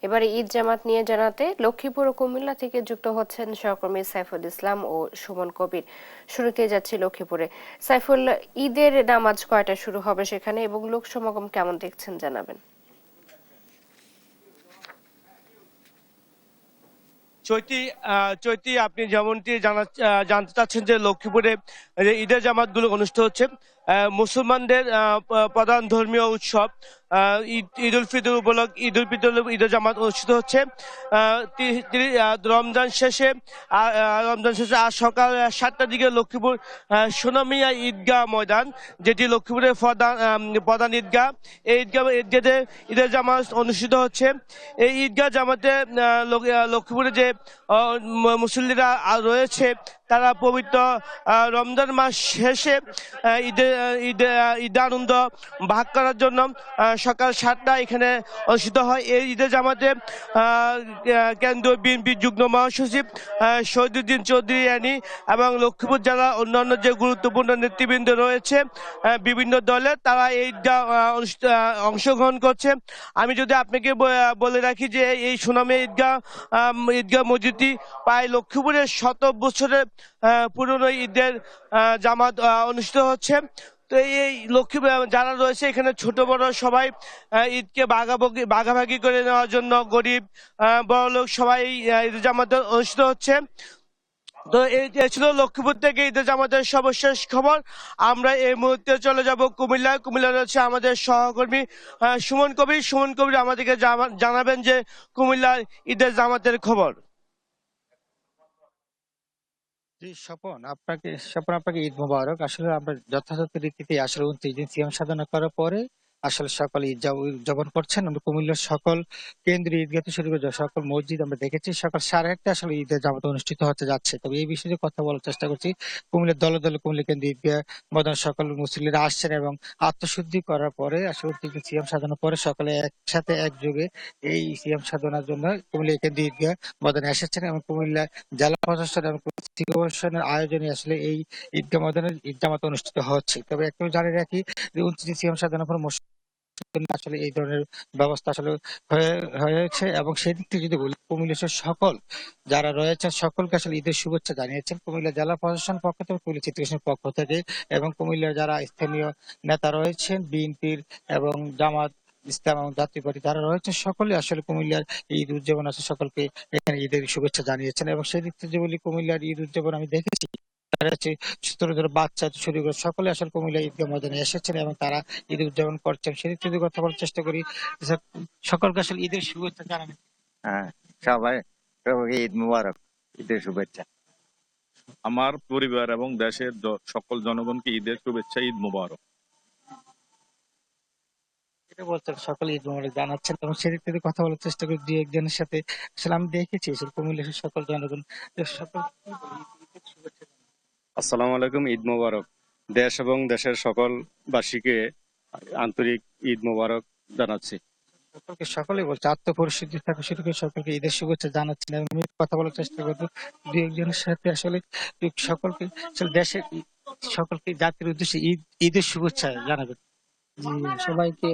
এবারে ঈদ জামাত নিয়ে জানাতে লক্ষ্মীপুর ও কুমিল্লা থেকে যুক্ত হচ্ছেন সহকর্মী সাইফুল ইসলাম ও সুমন কবির। শুরুতে যাচ্ছি লক্ষ্মীপুরে। সাইফুল, ঈদের নামাজ কয়টা শুরু হবে সেখানে এবং লোক সমাগম কেমন দেখছেন জানাবেন। চৈতি, আপনি যেমনটি জানতে চাচ্ছেন যে লক্ষ্মীপুরে ঈদের জামাতগুলো অনুষ্ঠিত হচ্ছে। মুসলমানদের প্রধান ধর্মীয় উৎসব ঈদ উল ফিতর উপলক্ষে ঈদের জামাত অনুষ্ঠিত হচ্ছে। রমজান শেষে আজ সকাল 7টার দিকে লক্ষ্মীপুর সোনামিয়া ঈদগাহ ময়দান, যেটি লক্ষ্মীপুরের প্রধান ঈদগাহ, এই ঈদগাহে ঈদের জামাত অনুষ্ঠিত হচ্ছে। এই ঈদগাহ জামাতে লক্ষ্মীপুরে যে মুসল্লিরা রয়েছে তারা পবিত্র রমজান মাস শেষে ঈদ আনন্দ ভাগ করার জন্য সকাল 7টায় এখানে অনুষ্ঠিত হয়। এই ঈদের জামাতে কেন্দ্রীয় বিএনপির যুগ্ম মহাসচিব শহীদুদ্দিন চৌধুরী আনি এবং লক্ষ্মীপুর জেলার অন্যান্য যে গুরুত্বপূর্ণ নেতৃবৃন্দ রয়েছে বিভিন্ন দলের, তারা এই অংশগ্রহণ করছে। আমি যদি আপনাকে বলে রাখি যে এই সুনামে ঈদগাহ মসজিদটি প্রায় লক্ষ্মীপুরের 100 বছরের পুরনো ঈদের জামাত অনুষ্ঠিত হচ্ছে। তো এই লক্ষ্মী যারা রয়েছে এখানে ছোট বড় সবাই ঈদকে ভাগাভাগি করে নেওয়ার জন্য, গরিব বড় লোক সবাই ঈদ জামাতে অনুষ্ঠিত হচ্ছে। তো এই ছিল লক্ষ্মীপুর থেকে ঈদের জামাতের সর্বশেষ খবর। আমরা এই মুহূর্তে চলে যাব কুমিল্লা রয়েছে আমাদের সহকর্মী সুমন কবির আমাদেরকে জানাবেন যে কুমিল্লার ঈদের জামাতের খবর। স্বপন, আপনাকে ঈদ মোবারক। আসলে আমরা যথাযথ রীতিতে আসলে 29 দিন সিয়াম সাধনা করার পরে আসলে সকলে ঈদ উদযাপন করছেন। আমরা কুমিল্লার সকল কেন্দ্রীয় ঈদগাহ থেকে শুরু করে সকল মসজিদ আমরা দেখেছি সকাল 8:30 আসলে ঈদের জামাত অনুষ্ঠিত হতে যাচ্ছে। তবে এই বিষয়ে কথা বলার চেষ্টা করছি। কুমিল্লার দলে দলে কুমিল্লা কেন্দ্রীয় ঈদগাহ ময়দানে সকল মুসল্লিরা আসছেন এবং আত্মশুদ্ধি করার পরে আসলে সিয়াম সাধনার পরে সকালে একসাথে একযোগে এই সিয়াম সাধনার জন্য কুমিল্লা কেন্দ্রীয় ঈদগাহ ময়দানে এসেছেন এবং কুমিল্লা জেলা প্রশাসন এবং সিটি কর্পোরেশনের আয়োজনে আসলে এই ঈদগাহ ময়দানে ঈদ জামাত অনুষ্ঠিত হচ্ছে। তবে একটু জানিয়ে রাখি যে 29 সিয়াম সাধনার পর আসলে এই ধরনের ব্যবস্থা আসলে হয়েছে এবং সেদিক থেকে যদি বলি কুমিল্লার সকল যারা রয়েছে সকলকে আসলে ঈদের শুভেচ্ছা জানিয়েছেন কুমিল্লা জেলা প্রশাসন পক্ষ থেকে, কুমিল্লা সিটি কর্পোরেশনের পক্ষ থেকে এবং কুমিল্লার যারা স্থানীয় নেতা রয়েছেন বিএনপির এবং জামাত ইসলাম এবং জাতীয় পার্টি যারা রয়েছে সকলে আসলে কুমিল্লার ঈদ উদযাপন আছে সকলকে এখানে ঈদের শুভেচ্ছা জানিয়েছেন এবং সেদিক থেকে বলি কুমিল্লার ঈদ উদযাপন আমি দেখেছি ছোট ছোট বাচ্চা শুরু করে সকলে আসলে কুমিল্লা ঈদগাহ ময়দানে এসেছেন এবং তারা ঈদ উদযাপন করছেন। সেদিক থেকে কথা বলার চেষ্টা করি সকলকে আসলে ঈদের শুভেচ্ছা জানাবেন। হ্যাঁ, সবাইকে ঈদ মুবারক, ঈদের শুভেচ্ছা। আমার পরিবার এবং দেশের সকল জনগণকে ঈদের শুভেচ্ছা, ঈদ মুবারক। এটা বলছেন সকলে ঈদ মুবারক জানাচ্ছেন এবং সেদিক থেকে কথা বলার চেষ্টা করি দুই একজনের সাথে। আসলে আমি দেখেছি কুমিল্লার সকল জনগণ সকল শুভেচ্ছা। আসসালামু আলাইকুম, ঈদ মুবারক। দেশ এবং দেশের সকল বাসীকে আন্তরিক ঈদ মুবারক জানাচ্ছি। সকলেই বলছে আত্মপরিশুদ্ধি থাকে শুরু করে সকলকে ঈদের শুভেচ্ছা জানাচ্ছেন এবং আমি কথা বলার চেষ্টা করবো দুই একজনের সাথে আসলে সকলকে দেশের সকলকে জাতির উদ্দেশ্যে ঈদের শুভেচ্ছা জানাবেন। সবাইকে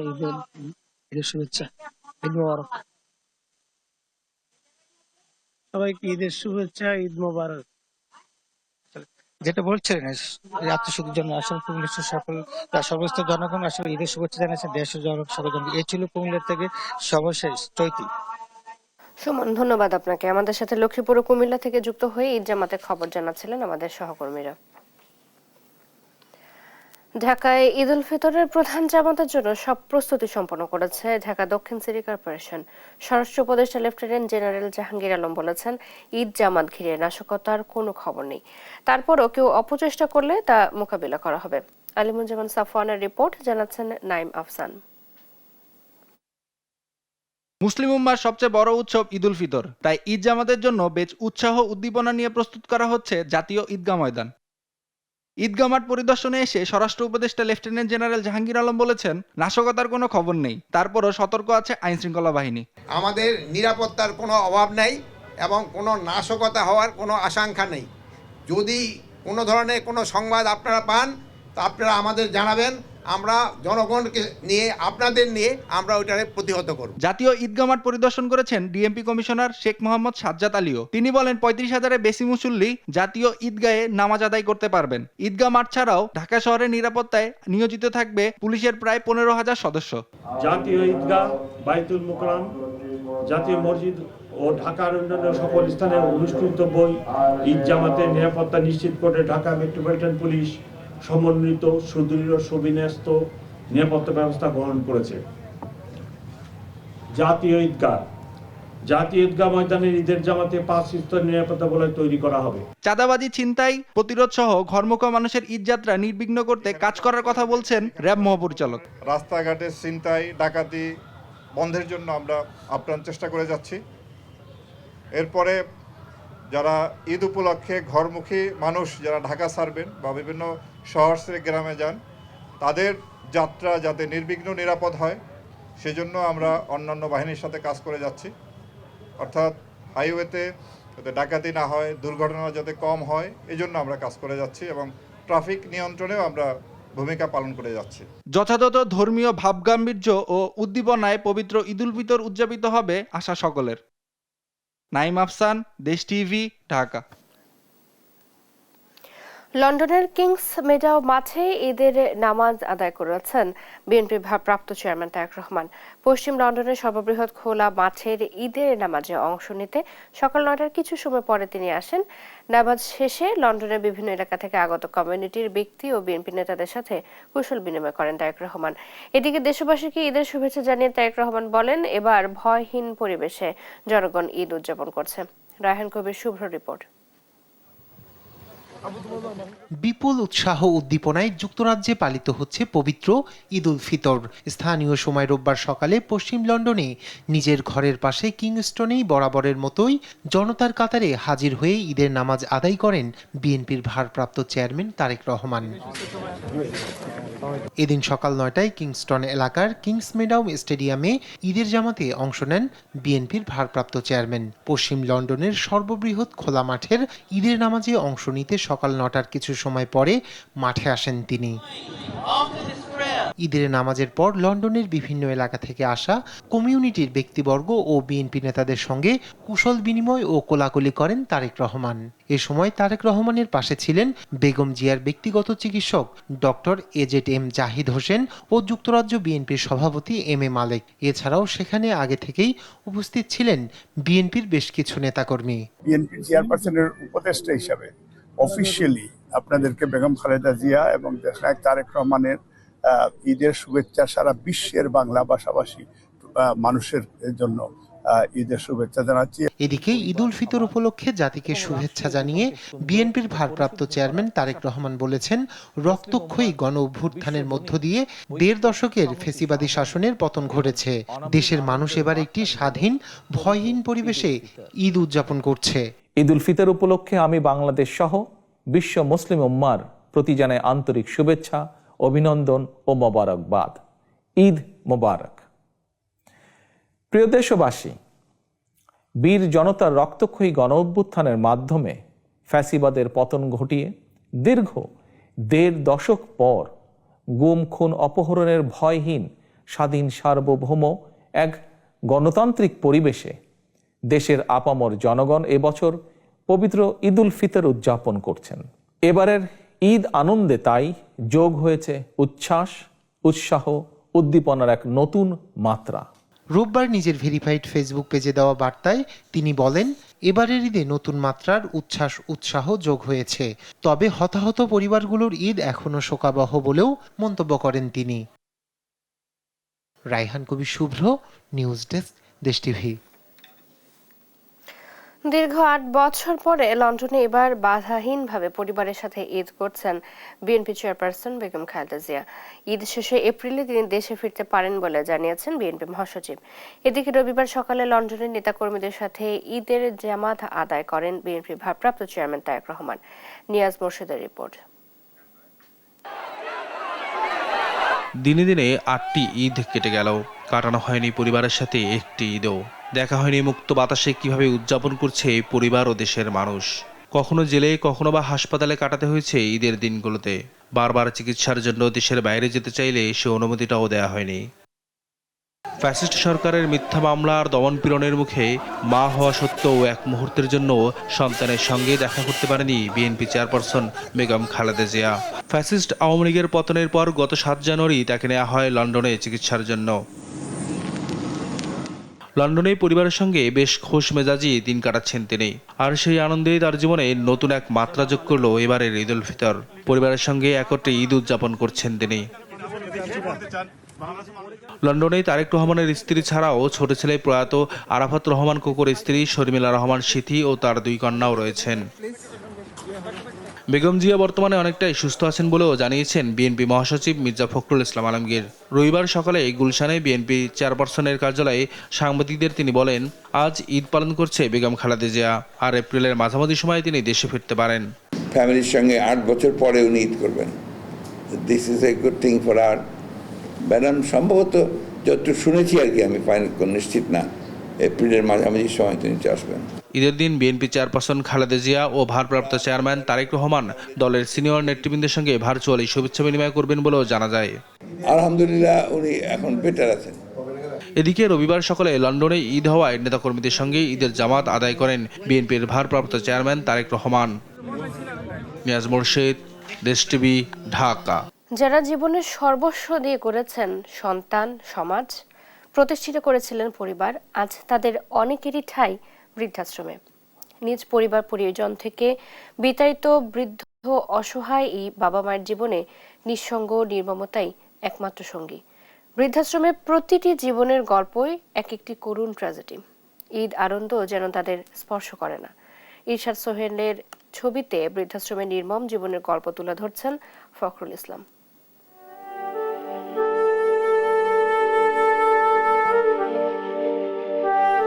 ঈদের শুভেচ্ছা, ঈদ মোবারক। সবাইকে ঈদের শুভেচ্ছা, ঈদ মোবারক। যেটা বলছিলেন আত্মশুদ্ধির জন্য আসলে কুমিল্লার সকল সমস্ত জনগণ আসলে ঈদের শুভেচ্ছা জানাচ্ছে দেশের সকল জনগণ। এই ছিল কুমিল্লা থেকে সর্বশেষ চৈতি। সুমন, ধন্যবাদ আপনাকে। আমাদের সাথে লক্ষ্মীপুর ও কুমিল্লা থেকে যুক্ত হয়ে ঈদ জামাতের খবর জানাচ্ছিলেন আমাদের সহকর্মীরা। ঢাকায় ঈদ উল ফিতরের প্রধান জামাতের জন্য সব প্রস্তুতি সম্পন্ন করেছে ঢাকা দক্ষিণ সিটি কর্পোরেশন। স্বরাষ্ট্র উপদেষ্টা লেফটেন্যান্ট জেনারেল জাহাঙ্গীর আলম বলেছেন, ঈদ জামাত ঘিরে নাশকতার কোনো খবর নেই, তারপরও কেউ অপচেষ্টা করলে তা মোকাবিলা করা হবে। আলিমুজ্জামান সাফওয়ানের রিপোর্ট, জানাচ্ছেন নাইম আফসান। মুসলিম উম্মার সবচেয়ে বড় উৎসব ঈদ উল ফিতর, তাই ঈদ জামাতের জন্য বেশ উৎসাহ উদ্দীপনা নিয়ে প্রস্তুত করা হচ্ছে জাতীয় ঈদগাহ ময়দান। ঈদগাহ মাঠ পরিদর্শনে এসে স্বরাষ্ট্র উপদেষ্টা লেফটেন্যান্ট জেনারেল জাহাঙ্গীর আলম বলেছেন, নাশকতার কোনো খবর নেই, তারপরও সতর্ক আছে আইন শৃঙ্খলা বাহিনী। আমাদের নিরাপত্তার কোনো অভাব নাই এবং কোনো নাশকতা হওয়ার কোনো আশঙ্কা নেই। যদি কোনো ধরনের কোনো সংবাদ আপনারা পান তা আপনারা আমাদের জানাবেন, আমরা জনগণকে নিয়ে আপনাদের নিয়ে আমরা ওইটাকে প্রতিহত করব। জাতীয় ঈদগাহ মাঠ পরিদর্শন করেছেন ডিএমপি কমিশনার শেখ মোহাম্মদ সাজ্জাদ আলীও। তিনি বলেন 35,000-এর বেশি মুসল্লি জাতীয় ঈদগাহে নামাজ আদায় করতে পারবেন। ঈদগাহ মাঠ ছাড়াও ঢাকা শহরের নিরাপত্তায় নিয়োজিত থাকবে পুলিশের প্রায় 15,000 সদস্য। জাতীয় ঈদগাহ, বাইতুল মুকাররম, জাতীয় মসজিদ ও ঢাকার অন্যান্য সকল স্থানে অনুষ্ঠিত ঈদ জামাতের নিরাপত্তা নিশ্চিত করে ঢাকা মেট্রোপলিটন পুলিশ সমন্বিত সুদৃঢ় সুবিন্যস্ত নিরাপত্তা ব্যবস্থা গ্রহণ করেছে। জাতীয় ঈদগাহ ময়দানের ঈদের জামাতে 5 স্তরের নিরাপত্তা বলয় তৈরি করা হবে। চাঁদাবাজি, ছিনতাই প্রতিরোধ সহ ঘরমুখী মানুষের ঈদযাত্রা নির্বিঘ্ন করতে কাজ করার কথা বলছেন র্যাব মহাপরিচালক। রাস্তাঘাটে ছিনতাই ডাকাতি বন্ধের জন্য আমরা আপ্রাণ চেষ্টা করে যাচ্ছি। এরপরে যারা ঈদ উপলক্ষে ঘরমুখী মানুষ যারা ঢাকা ছাড়বেন বা বিভিন্ন শহর থেকে গ্রামে যান, তাদের যাত্রা যাতে নির্বিঘ্ন নিরাপদ হয় সেজন্য আমরা অন্যান্য বাহিনীর সাথে কাজ করে যাচ্ছি। অর্থাৎ হাইওয়েতে যাতে ডাকাতি না হয়, দুর্ঘটনা যাতে কম হয়, এই জন্য আমরা কাজ করে যাচ্ছি এবং ট্রাফিক নিয়ন্ত্রণেও আমরা ভূমিকা পালন করে যাচ্ছি। যথাযথ ধর্মীয় ভাবগাম্ভীর্য ও উদ্দীপনায় পবিত্র ঈদ উল ফিতর উদযাপিত হবে আশা সকলের। নাইম আফসান, দেশ টিভি, ঢাকা। লন্ডনের কিংস মেডাও মাঠে ঈদের নামাজ আদায় করেছেন বিএনপি ভারপ্রাপ্ত চেয়ারম্যান তারেক রহমান। পশ্চিম লন্ডনের সর্ববৃহৎ খোলা মাঠের ঈদের নামাজে অংশ নিতে সকাল 9টার কিছু সময় পরে তিনি আসেন। নামাজ শেষে লন্ডনের বিভিন্ন এলাকা থেকে আগত কমিউনিটির ব্যক্তি ও বিএনপি নেতাদের সাথে কুশল বিনিময় করেন তারেক রহমান। এদিকে দেশবাসীকে ঈদের শুভেচ্ছা জানিয়ে তারেক রহমান বলেন, এবার ভয়হীন পরিবেশে জনগণ ঈদ উদযাপন করছে। রায়হান কবির, শুভ্র রিপোর্ট। বিপুল উৎসাহ উদ্দীপনায় যুক্তরাজ্যে পালিত হচ্ছে পবিত্র ঈদ উল ফিতর। স্থানীয় সময় রোববার সকালে পশ্চিম লন্ডনে নিজের ঘরের পাশে কিংস্টনেই বরাবরের মতোই জনতার কাতারে হাজির হয়ে ঈদের নামাজ আদায় করেন বিএনপির ভারপ্রাপ্ত চেয়ারম্যান তারেক রহমান। এদিন সকাল 9টায় কিংস্টন এলাকার কিংস মেডাউ স্টেডিয়ামে ঈদের জামাতে অংশ নেন বিএনপির ভারপ্রাপ্ত চেয়ারম্যান। পশ্চিম লন্ডনের সর্ববৃহৎ খোলা মাঠের ঈদের নামাজে অংশ নিতে সকাল 9টার কিছু সময় পরে মাঠে আসেন তিনি। ঈদের নামাজের পর লন্ডনের বিভিন্ন এলাকা থেকে আসা কমিউনিটির ব্যক্তিবর্গ ও বিএনপি নেতাদের সঙ্গে কুশল বিনিময় ও কোলাকুলি করেন তারেক রহমান। এ সময় তারেক রহমানের পাশে ছিলেন বেগম জিয়ার ব্যক্তিগত চিকিৎসক ডক্টর AZM জাহিদ হোসেন ও যুক্তরাজ্য বিএনপির সভাপতি MM মালেক। এছাড়াও সেখানে আগে থেকেই উপস্থিত ছিলেন বিএনপির বেশ কিছু নেতাকর্মী। বিএনপি চেয়ারপারসনের উপদেষ্টা হিসাবে অফিসিয়ালি আপনাদেরকে বেগম খালেদা জিয়া এবং দেশনায়ক তারেক রহমানের ঈদের শুভেচ্ছা সারা বিশ্বের বাংলা ভাষাভাষী মানুষের জন্য ঈদের শুভেচ্ছা জানাচ্ছি। এদিকে ঈদ উল ফিতর উপলক্ষে জাতিকে শুভেচ্ছা জানিয়ে বিএনপির ভারপ্রাপ্ত চেয়ারম্যান তারেক রহমান বলেছেন, রক্তক্ষয়ী গণ অভ্যুত্থানের মধ্য দিয়ে 1.5 দশকের ফেসিবাদী শাসনের পতন ঘটেছে। দেশের মানুষ এবার একটি স্বাধীন ভয়হীন পরিবেশে ঈদ উদযাপন করছে। ঈদ উল ফিতর উপলক্ষে আমি বাংলাদেশ সহ বিশ্ব মুসলিম উম্মার প্রতি জানাই আন্তরিক শুভেচ্ছা, অভিনন্দন ও মোবারকবাদ। ঈদ মোবারক। প্রিয় দেশবাসী, বীর জনতার রক্তক্ষয়ী গণ অভ্যুত্থানের মাধ্যমে ফ্যাসিবাদের পতন ঘটিয়ে দীর্ঘ 1.5 দশক পর গুম খুন অপহরণের ভয়হীন স্বাধীন সার্বভৌম এক গণতান্ত্রিক পরিবেশে দেশের আপামর জনগণ এবছর পবিত্র ঈদ উল ফিতর উদযাপন করছেন। এবারের ঈদ আনন্দে তাই যোগ হয়েছে উচ্ছ্বাস, উৎসাহ, উদ্দীপনার এক নতুন মাত্রা। রোববার নিজের ভেরিফাইড ফেসবুক পেজে দেওয়া বার্তায় তিনি বলেন, এবারের ঈদে নতুন মাত্রার উচ্ছ্বাস উৎসাহ যোগ হয়েছে। তবে হতাহত পরিবারগুলোর ঈদ এখনো শোকাবহ বলেও মন্তব্য করেন তিনি। রায়হান কবির শুভ্র, নিউজ ডেস্ক, দেশ টিভি। দীর্ঘ 8 বছর পরে লন্ডনে এবার বাধাহীনভাবে পরিবারের সাথে ঈদ করছেন বিএনপি চেয়ারপারসন বেগম খালেদা জিয়া। ঈদ শেষে এপ্রিলে তিনি দেশে ফিরতে পারেন বলে জানিয়েছেন বিএনপি মহাসচিব। এদিকে রবিবার সকালে লন্ডনের নেতাকর্মীদের সাথে ঈদের জামাত আদায় করেন বিএনপি ভারপ্রাপ্ত চেয়ারম্যান তারেক রহমান। নিয়াজ মোর্শেদের রিপোর্ট। দিনে দিনে 8টি ঈদ কেটে গেল, কাটানো হয়নি পরিবারের সাথে একটি ঈদও। দেখা হয়নি মুক্ত বাতাসে কিভাবে উদযাপন করছে পরিবার ও দেশের মানুষ। কখনো জেলে, কখনো বা হাসপাতালে কাটাতে হয়েছে ঈদের দিনগুলোতে। বারবার চিকিৎসার জন্য দেশের বাইরে যেতে চাইলে সে অনুমতিটাও দেয়া হয়নি। ফ্যাসিস্ট সরকারের মিথ্যা মামলা আর দমনপীড়নের মুখে মা হওয়া সত্ত্বেও এক মুহূর্তের জন্য সন্তানের সঙ্গে দেখা করতে পারেনি BNP chairperson Begum Khaleda Zia. Fascist Awami লীগের পতনের পর গত 7 জানুয়ারি তাকে নেওয়া হয় লন্ডনে চিকিৎসার জন্য। লন্ডনে পরিবারের সঙ্গে বেশ খোশ মেজাজি দিন কাটাচ্ছেন তিনি। আর সেই আনন্দে তার জীবনে নতুন এক মাত্রা যোগ করলো এবারের ঈদ উল ফিতর। পরিবারের সঙ্গে একত্রে ঈদ উদযাপন করছেন তিনি। লন্ডনে তারেক রহমানের স্ত্রী ছাড়াও ছোট ছেলে প্রয়াত আরাফাত রহমান কোকোর স্ত্রী শর্মিলা রহমান সিথি ও তার 2 কন্যাও রয়েছেন। বেগম জিয়া বর্তমানে অনেকটাই সুস্থ আছেন বলেও জানিয়েছেন বিএনপি মহাসচিব মির্জা ফখরুল ইসলাম আলমগীর। রবিবার সকালে গুলশানে বিএনপি চেয়ারপারসনের কার্যালয়ে সাংবাদিকদের তিনি বলেন, আজ ঈদ পালন করছে বেগম খালেদা জিয়া, আর এপ্রিলের মাঝামাঝি সময়ে তিনি দেশে ফিরতে পারেন। ফ্যামিলির সঙ্গে 8 বছর পরে উনি ঈদ করবেন। This is a good thing for our madam. সম্ভবত যতটুকু শুনেছি আর কি, আমি নিশ্চিত না, এপ্রিলের মাঝামাঝি সময় তিনি আসবেন। ঈদের দিন বিএনপি চেয়ারপারসন খালেদা জিয়া ও ভারপ্রাপ্ত চেয়ারম্যান তারেক রহমান দলের সিনিয়র নেতৃবৃন্দের সঙ্গে ভার্চুয়ালি শুভেচ্ছা বিনিময় করবেন বলেও জানা যায়। আলহামদুলিল্লাহ উনি এখন বেটার আছেন। এদিকে রবিবার সকালে লন্ডনে ঈদ হওয়ায় নেতাকর্মীদের সঙ্গে ঈদের জামাত আদায় করেন বিএনপির ভারপ্রাপ্ত চেয়ারম্যান তারেক রহমান। নিয়াজ মোর্শেদ, দেশ টিভি, ঢাকা। যারা জীবনের সর্বস্ব দিয়ে করেছেন সন্তান, সমাজ, প্রতিষ্ঠিত করেছিলেন পরিবার, আজ তাদের অনেকেরই ঠাঁই বৃদ্ধাশ্রমে। নিজ পরিবার পরিজন থেকে বিতাড়িত বৃদ্ধ অসহায় এই বাবা মায়ের জীবনে নিঃসঙ্গ নির্মমতাই একমাত্র সঙ্গী। বৃদ্ধাশ্রমে প্রতিটি জীবনের গল্পই এক একটি করুণ ট্র্যাজেডি। ঈদ আনন্দ যেন তাদের স্পর্শ করে না। ইরশাদ সোহেলের ছবিতে বৃদ্ধাশ্রমের নির্মম জীবনের গল্প তুলে ধরছেন ফখরুল ইসলাম।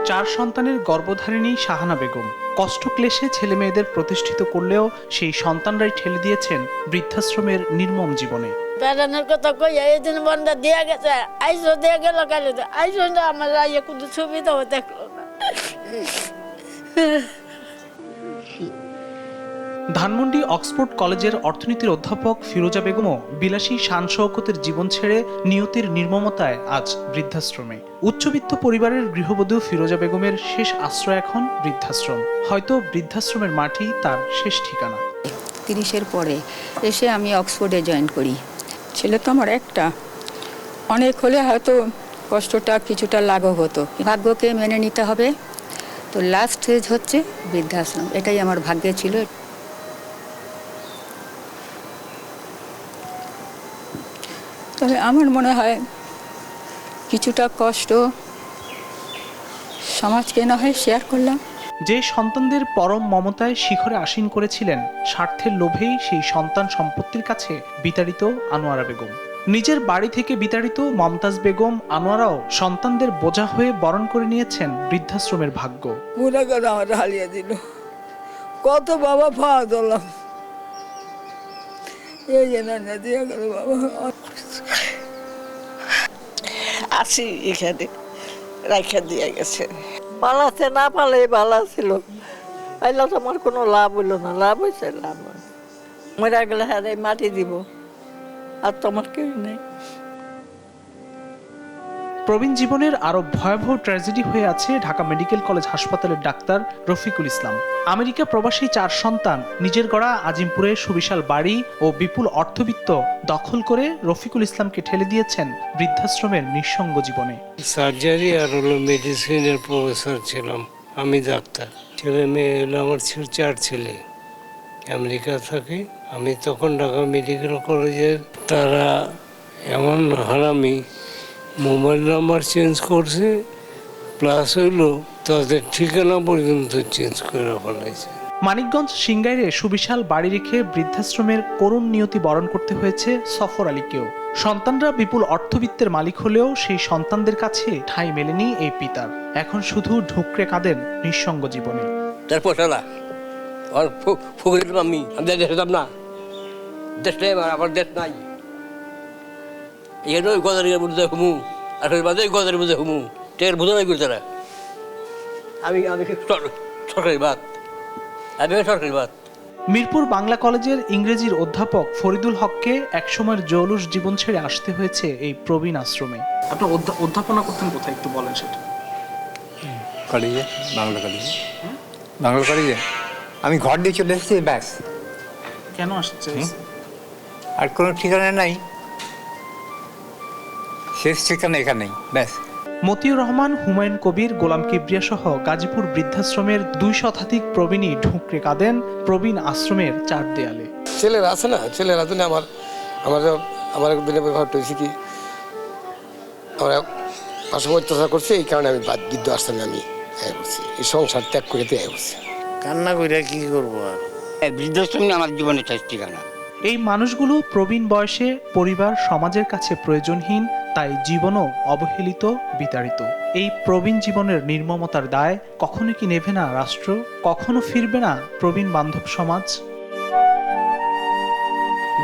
4 সন্তানের গর্ভধারিণী শাহানা বেগম কষ্ট ক্লেশে ছেলে মেয়েদের প্রতিষ্ঠিত করলেও সেই সন্তানরাই ঠেলে দিয়েছেন বৃদ্ধাশ্রমের নির্মম জীবনে। বেড়ানোর কথা কই এই দিন বন্ধা দিয়ে গেছে, আইসো দিয়ে গেল কালে, আইসো না আমার আইয়া কোনো সুবিধাও দেখলো না। ধানমন্ডি অক্সফোর্ড কলেজের অর্থনীতির অধ্যাপক ফিরোজা বেগমও বিলাসী শান শওকতের জীবন ছেড়ে নিয়তির নির্মমতায় আজ বৃদ্ধাশ্রমে। উচ্চবিত্ত পরিবারের গৃহবধূ ফিরোজা বেগমের শেষ আশ্রয় এখন বৃদ্ধাশ্রম। হয়তো বৃদ্ধাশ্রমের মাটি তার শেষ ঠিকানা। 30-এর পরে এসে আমি অক্সফোর্ডে জয়েন করি। ছেলে তো আমার একটা, অনেক হলে হয়তো কষ্টটা কিছুটা লাঘব হতো। ভাগ্যকে মেনে নিতে হবে। তো লাস্ট স্টেজ হচ্ছে বৃদ্ধাশ্রম, এটাই আমার ভাগ্যে ছিল। তবে আমার মনে হয় কিছুটা কষ্ট সমাজকে না হয় শেয়ার করলাম। যে সন্তানদের পরম মমতায় শিখরে আসীন করেছিলেন, স্বার্থের লোভেই সেই সন্তান সম্পত্তির কাছে বিতাড়িত আনোয়ারা বেগম। নিজের বাড়ি থেকে বিতাড়িত মমতাজ বেগম আনোয়ারাও সন্তানদের বোঝা হয়ে বরণ করে নিয়েছেন বৃদ্ধাশ্রমের ভাগ্য। গুণাগার আমার হারিয়ে দিল, কত বাবা পাওয়া দিলাম, এই না দিয়ে গেল বাবা। আসি এখানে রাখা দিয়ে গেছে, পালাতে না পালে ভালো ছিল, পাইলে তো আমার কোনো লাভ হইলো না। লাভ হয়েছে লাভ মরা গেলে হ্যাঁ মাটি দিব, আর তোমার কেউ নেই। প্রবীণ জীবনের আরো ভয়াবহ ট্র্যাজেডি হয়ে আছে ঢাকা মেডিকেল কলেজ হাসপাতালের ডাক্তার রফিকুল ইসলাম। আমেরিকা প্রবাসী 4 সন্তান, নিজের গড়া আজিমপুরে সুবিশাল বাড়ি ও বিপুল অর্থবিত্ত দখল করে রফিকুল ইসলামকে ঠেলে দিয়েছেন বৃদ্ধাশ্রমের নিঃসঙ্গ জীবনে। সার্জারি আর হলো মেডিসিনের প্রফেসর ছিলাম, আমি ডাক্তার। ছেলে মেয়ে হলো আমার 4 ছেলে, আমেরিকা থাকে। আমি তখন ঢাকা মেডিকেল কলেজের, তারা এমন হারামি মোবাইল নাম্বার চেঞ্জ করছে, প্লাস হইলো তাদের ঠিকানা পর্যন্ত চেঞ্জ করে ফেলাইছে। মানিকগঞ্জ সিংগাইরে সুবিশাল বাড়ি রেখে বৃদ্ধাশ্রমের করুণ নিয়তি বরণ করতে হয়েছে সফর আলীকেও। সন্তানরা বিপুল অর্থবিত্তের মালিক হলেও সেই সন্তানদের কাছে ঠাঁই মেলেনি এই পিতার। এখন শুধু ঢুকরে কাঁদেন নিঃসঙ্গ জীবনে। তারপর আর ফুকরির আমি দেশে যাব না, দেশ নেই আমার, দেশ নাই। এখানে ওই গদারির বুঝে হুমু, আর বাদে গদারি বুঝে হুমু, টের বুঝে নাই তারা। আমি সরকারি বাদ, আমি সরকারি বাদ। মিরপুর বাংলা কলেজের ইংরেজির অধ্যাপক ফরিদুল হককে একসময়ের জৌলুস জীবন ছেড়ে আসতে হয়েছে এই প্রবীণ আশ্রমে। আপনি অধ্যাপনা করতেন কোথায় একটু বলেন সেটা? কলেজে, বাংলা কলেজে। বাংলা কলেজে আমি ঘর দিয়ে চলে এসেছি, ব্যাস। কেন আসছে? আর কোনো ঠিকানা নাই, শেষ ঠিকানা এখানেই, ব্যাস। মতিউর রহমান, হুমায়ুন কবির, গোলাম কিবরিয়া সহ গাজীপুর বৃদ্ধাশ্রমের 2 শতাধিক প্রবীণী ঢুকরে কাঁদেন প্রবীণ আশ্রমের 4 দেয়ালে। ছেলেরা আছে না, ছেলেরা তো আমার একদিনে ব্যাপারটা হয়েছে কি, আমরা অসম অত্যাচার করছে, এই কারণে আমি বৃদ্ধ আশ্রমে আমি করছি, এই সংসার ত্যাগ করে দেয়া করছি। কান্না করে কি করবো আর, বৃদ্ধাশ্রম আমার জীবনের শেষ ঠিকানা। এই মানুষগুলো প্রবীণ বয়সে পরিবার সমাজের কাছে প্রয়োজনহীন, তাই জীবনও অবহেলিত, বিতাড়িত। এই প্রবীণ জীবনের নির্মমতার দায় কখনো কি নেবে না রাষ্ট্র? কখনো ফিরবে না প্রবীণ বান্ধব সমাজ?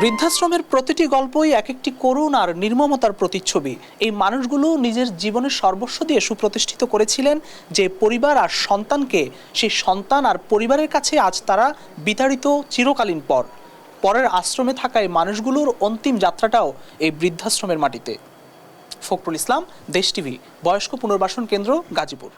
বৃদ্ধাশ্রমের প্রতিটি গল্পই এক একটি করুণ আর নির্মমতার প্রতিচ্ছবি। এই মানুষগুলো নিজের জীবনের সর্বস্ব দিয়ে সুপ্রতিষ্ঠিত করেছিলেন যে পরিবার আর সন্তানকে, সেই সন্তান আর পরিবারের কাছে আজ তারা বিতাড়িত চিরকালীন পরের আশ্রমে থাকা এই মানুষগুলোর অন্তিম যাত্রাটাও এই বৃদ্ধাশ্রমের মাটিতে। ফখরুল ইসলাম, দেশ টিভি, বয়স্ক পুনর্বাসন কেন্দ্র, গাজীপুর।